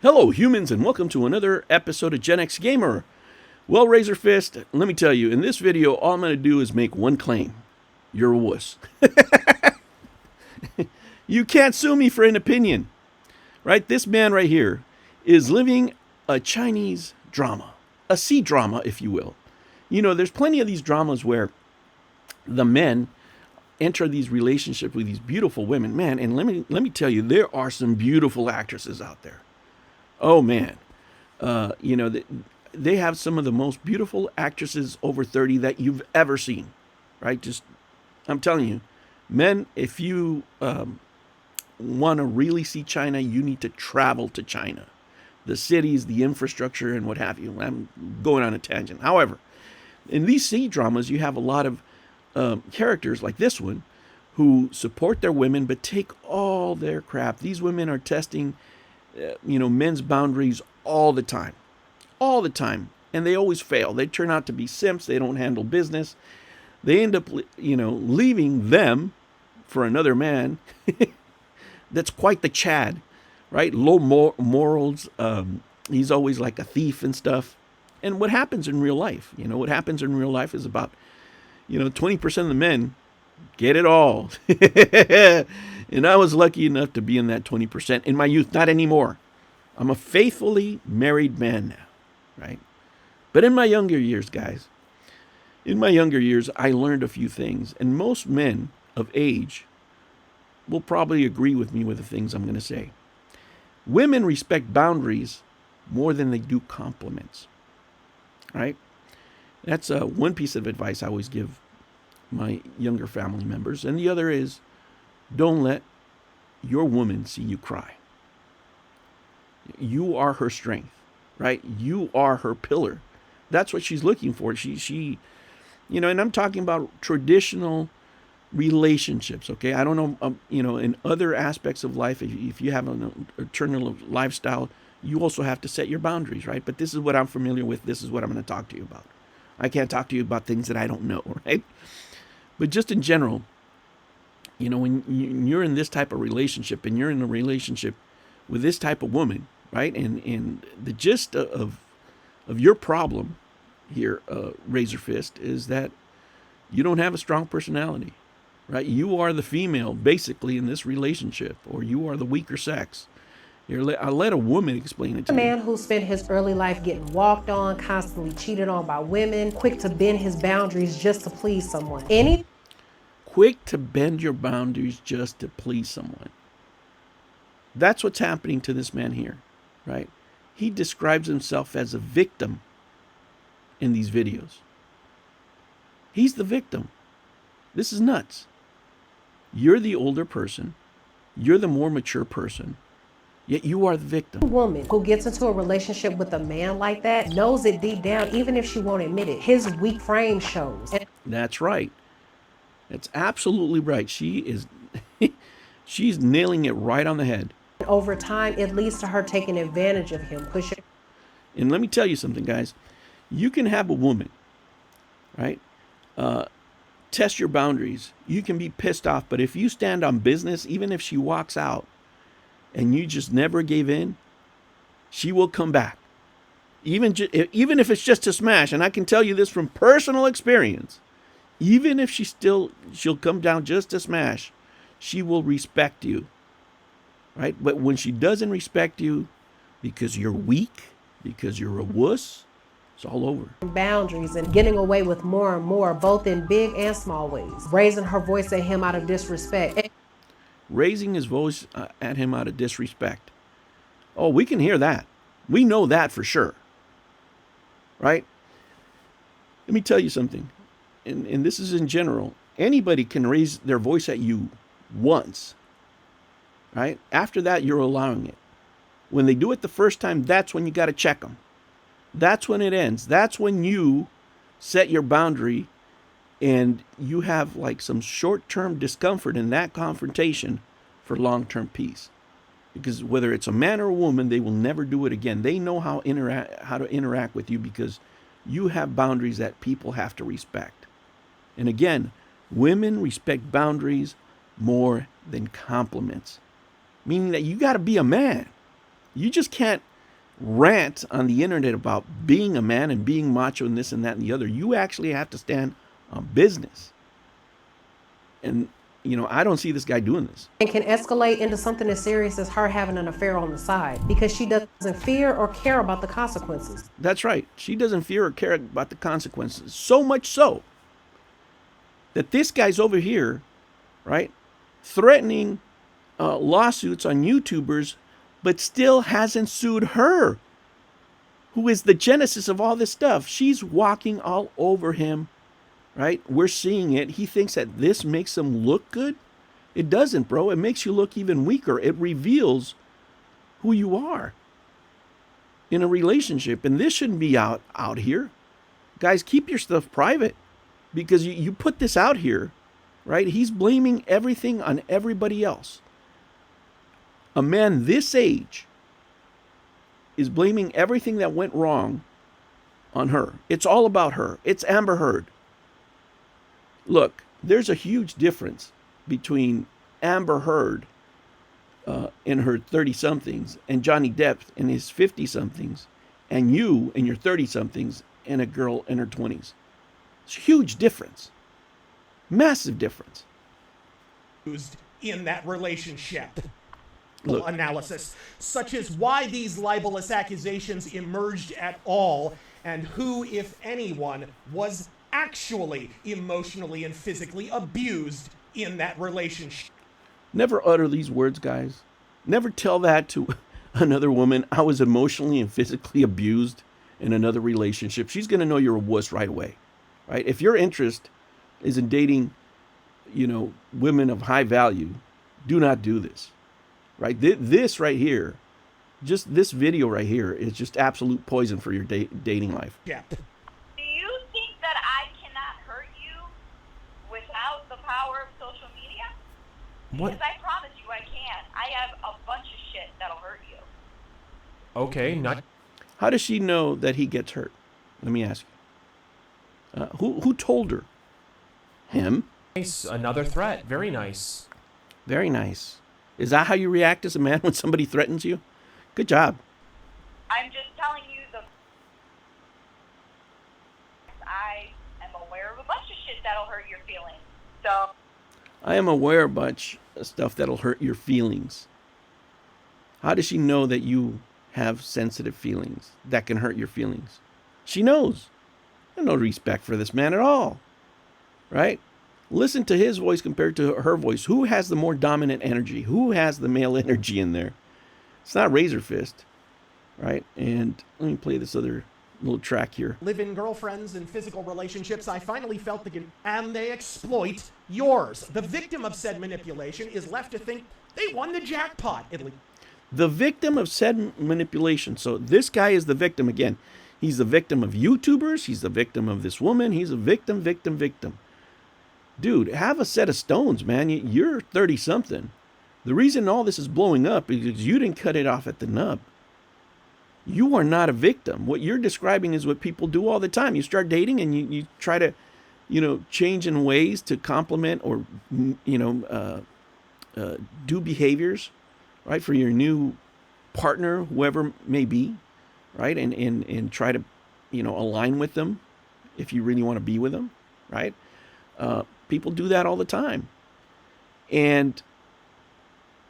Hello, humans, and welcome to another episode of Gen X Gamer. Well, Razor Fist, let me tell you, in this video, all I'm going to do is make one claim. You're a wuss. You can't sue me for an opinion, right? This man right here is living a Chinese drama, a C-drama, if you will. You know, there's plenty of these dramas where the men enter these relationships with these beautiful women. Man, and let me tell you, there are some beautiful actresses out there. Oh man, they have some of the most beautiful actresses over 30 that you've ever seen, right? I'm telling you, men, if you want to really see China, you need to travel to China. The cities, the infrastructure, and what have you. I'm going on a tangent. However, in these C dramas, you have a lot of characters like this one who support their women but take all their crap. These women are testing men's boundaries all the time, and they always fail. They turn out to be simps. They don't handle business. They end up, leaving them for another man. That's quite the Chad, right? Low morals. He's always like a thief and stuff. And what happens in real life? What happens in real life is about, 20% of the men get it all. And I was lucky enough to be in that 20% in my youth. Not anymore. I'm a faithfully married man now, right? But in my younger years, guys, I learned a few things. And most men of age will probably agree with me with the things I'm going to say. Women respect boundaries more than they do compliments, right? That's one piece of advice I always give my younger family members. And the other is, don't let your woman see you cry. You are her strength, right? You are her pillar. That's what she's looking for. She, and I'm talking about traditional relationships, okay? I don't know, in other aspects of life, if you have an alternative lifestyle, you also have to set your boundaries, right? But this is what I'm familiar with. This is what I'm going to talk to you about. I can't talk to you about things that I don't know, right? But just in general, when you're in this type of relationship and you're in a relationship with this type of woman, right? And the gist of your problem here, Razor Fist, is that you don't have a strong personality, right? You are the female, basically, in this relationship, or you are the weaker sex. I'll let a woman explain it to you. A man who spent his early life getting walked on, constantly cheated on by women, quick to bend his boundaries just to please someone. Quick to bend your boundaries just to please someone. That's what's happening to this man here, right? He describes himself as a victim in these videos. He's the victim. This is nuts. You're the older person. You're the more mature person. Yet you are the victim. A woman who gets into a relationship with a man like that knows it deep down, even if she won't admit it. His weak frame shows. That's right. That's absolutely right. She's nailing it right on the head. Over time, it leads to her taking advantage of him, pushing. And let me tell you something, guys. You can have a woman, right? Test your boundaries. You can be pissed off, but if you stand on business, even if she walks out and you just never gave in, she will come back. Even if it's just to smash. And I can tell you this from personal experience. Even if she'll come down just to smash, she will respect you, right? But when she doesn't respect you because you're weak, because you're a wuss, it's all over. Boundaries and getting away with more and more, both in big and small ways. Raising her voice at him out of disrespect. Raising his voice at him out of disrespect. Oh, we can hear that. We know that for sure, right? Let me tell you something. And this is in general, anybody can raise their voice at you once, right? After that, you're allowing it. When they do it the first time, that's when you got to check them. That's when it ends. That's when you set your boundary and you have like some short-term discomfort in that confrontation for long-term peace. Because whether it's a man or a woman, they will never do it again. They know how to interact with you because you have boundaries that people have to respect. And again, women respect boundaries more than compliments. Meaning that you got to be a man. You just can't rant on the internet about being a man and being macho and this and that and the other. You actually have to stand on business. And, I don't see this guy doing this. And can escalate into something as serious as her having an affair on the side because she doesn't fear or care about the consequences. That's right. She doesn't fear or care about the consequences. So much so that this guy's over here, right, threatening lawsuits on YouTubers, but still hasn't sued her, who is the genesis of all this stuff. She's walking all over him, right? We're seeing it. He thinks that this makes him look good. It doesn't, bro. It makes you look even weaker. It reveals who you are in a relationship. And this shouldn't be out here. Guys, keep your stuff private, because you put this out here, right? He's blaming everything on everybody else. A man this age is blaming everything that went wrong on her. It's all about her. It's Amber Heard. Look, there's a huge difference between Amber Heard in her 30-somethings and Johnny Depp in his 50-somethings and you in your 30-somethings and a girl in her 20s. It's a huge difference. Massive difference. In that relationship. Look, Analysis, such as why these libelous accusations emerged at all, and who, if anyone, was actually emotionally and physically abused in that relationship. never utter these words, guys. Never tell that to another woman. I was emotionally and physically abused in another relationship. She's going to know you're a wuss right away, right? If your interest is in dating, women of high value, do not do this, right? This right here, just this video right here is just absolute poison for your dating life. Yeah. Do you think that I cannot hurt you without the power of social media? What? Because I promise you I can. I have a bunch of shit that'll hurt you. Okay, not How does she know that he gets hurt? Let me ask you. Who told her? Him? nice. Another threat. Very nice. Very nice. Is that how you react as a man when somebody threatens you? Good job. I'm just telling you I am aware of a bunch of shit that'll hurt your feelings. So I am aware of a bunch of stuff that'll hurt your feelings. How does she know that you have sensitive feelings that can hurt your feelings? She knows. I have no respect for this man at all. Right? Listen to his voice compared to her voice. Who has the more dominant energy? Who has the male energy in there? It's not Razor Fist. Right? And let me play this other little track here. Live-in girlfriends and physical relationships, I finally felt and they exploit yours. The victim of said manipulation is left to think they won the jackpot. The victim of said manipulation. So this guy is the victim again. He's the victim of YouTubers. He's the victim of this woman. He's a victim. Dude, have a set of stones, man. You're 30-something. The reason all this is blowing up is because you didn't cut it off at the nub. You are not a victim. What you're describing is what people do all the time. You start dating and you try to, change in ways to compliment or, do behaviors, right, for your new partner, whoever may be, right, and try to, align with them if you really want to be with them, right? People do that all the time. And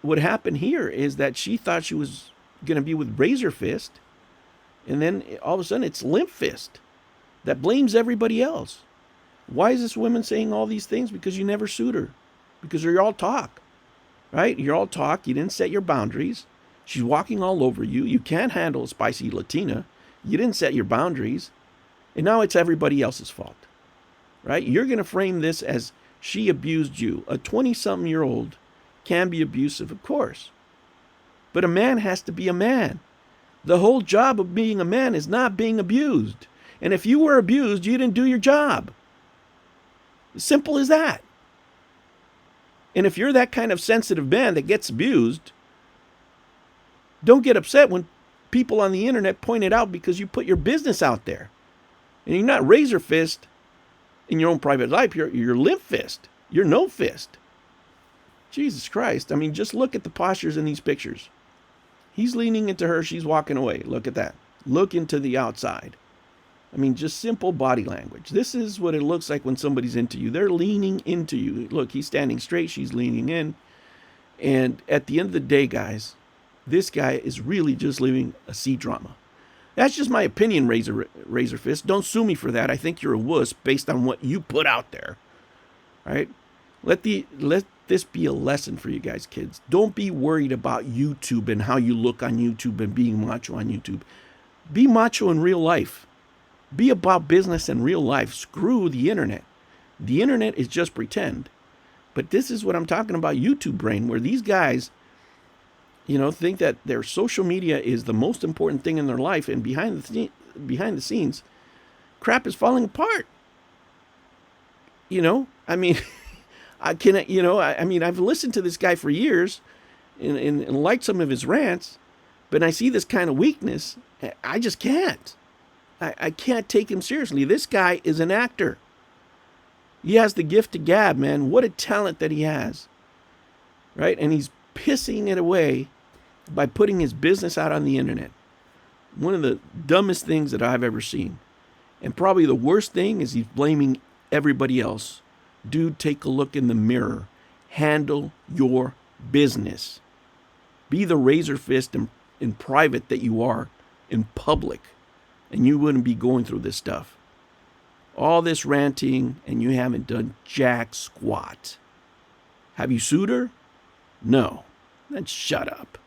what happened here is that she thought she was going to be with Razor Fist, and then all of a sudden it's Limp Fist that blames everybody else. Why is this woman saying all these things? Because you never sued her. Because you're all talk, right? You're all talk. You didn't set your boundaries. She's walking all over you. You can't handle a spicy Latina. You didn't set your boundaries. And now it's everybody else's fault, right? You're going to frame this as she abused you. A 20-something-year-old can be abusive, of course. But a man has to be a man. The whole job of being a man is not being abused. And if you were abused, you didn't do your job. Simple as that. And if you're that kind of sensitive man that gets abused, don't get upset when people on the internet point it out because you put your business out there. And you're not Razor Fist in your own private life. You're Limp Fist. You're No Fist. Jesus Christ. I mean, just look at the postures in these pictures. He's leaning into her. She's walking away. Look at that. Look into the outside. I mean, just simple body language. This is what it looks like when somebody's into you. They're leaning into you. Look, he's standing straight. She's leaning in. And at the end of the day, guys, this guy is really just living a C drama. That's just my opinion, Razor Fist. Don't sue me for that. I think you're a wuss based on what you put out there. Right? Let this be a lesson for you guys, kids. Don't be worried about YouTube and how you look on YouTube and being macho on YouTube. Be macho in real life. Be about business in real life. Screw the internet. The internet is just pretend. But this is what I'm talking about, YouTube brain, where these guys, think that their social media is the most important thing in their life, and behind the scenes, crap is falling apart. I mean, I've listened to this guy for years and liked some of his rants, but I see this kind of weakness. I just can't. I can't take him seriously. This guy is an actor. He has the gift to gab, man. What a talent that he has. Right? And he's pissing it away by putting his business out on the internet. One of the dumbest things that I've ever seen. And probably the worst thing is he's blaming everybody else. Dude, take a look in the mirror. Handle your business. Be the Razor Fist in private that you are in public. And you wouldn't be going through this stuff. All this ranting, and you haven't done jack squat. Have you sued her? No. Then shut up.